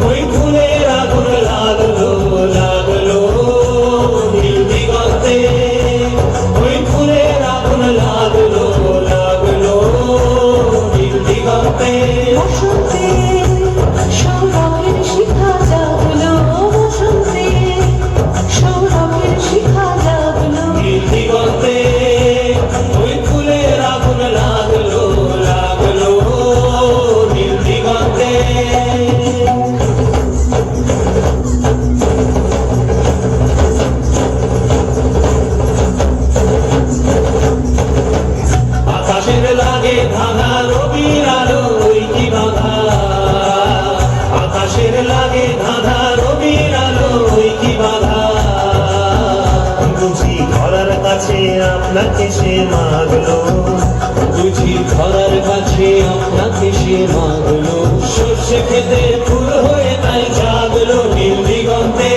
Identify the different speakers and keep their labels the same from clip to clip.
Speaker 1: ওই ফুলের আগুন লাগলো লাগলো নীল দিগন্তে, ওই ফুলের আগুন লাগলো লাগলো নীল দিগন্তে।
Speaker 2: বসন্তে সৌরভের শিখা জাগলো, বসন্তে সৌরভের শিখা জাগলো
Speaker 1: নীল দিগন্তে, ওই ফুলের আগুন লাগলো লাগলো নীল দিগন্তে। আকাশের লাগে ধাঁধা রবির আলো ওই কি বাধা, আকাশের লাগে ধাঁধা রবির আলো ওই কি বাধা।
Speaker 3: বুঝি ধরার কাছে আপনাকে সে মাগলো,
Speaker 1: বুঝি ধরার কাছে আপনাকে সে মাগলো, সর্ষে খেতে ফুল হয়ে তাই জাগলো নীল দিগন্তে,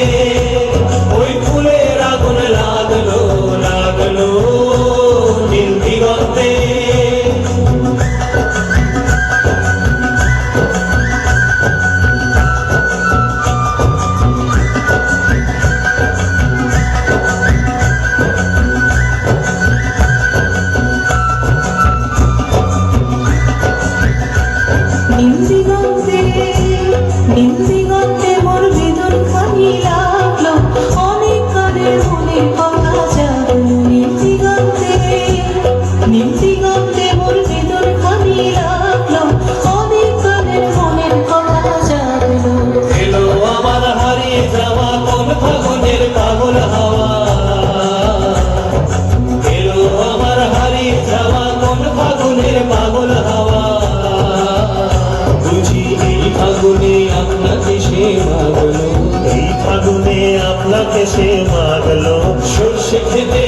Speaker 1: ওই ফুলের আগুন লাগলো লাগলো নীল দিগন্তে।
Speaker 2: নীল দিগন্তে, নীল দিগন্তে মোর বেদন খানি লাগলো, অনেক কানের মনের কথা জাগলো নীল দিগন্তে, নীল দিগন্তে মোর বেদন খানি লাগলো, অনেক কানের মনের কথা জাগলো।
Speaker 1: এলো আমার হারিয়ে যাওয়া কোন ফাগুনের পাগল হাওয়া, এলো আমার হারিয়ে যাওয়া কোন ফাগুনের পাগল হাওয়া। বুঝি এই ফাগুনে আপনাকে সে মাগলো,
Speaker 3: এই ফাগুনে আপনাকে সে মাগলো,
Speaker 1: সর্ষে খেতে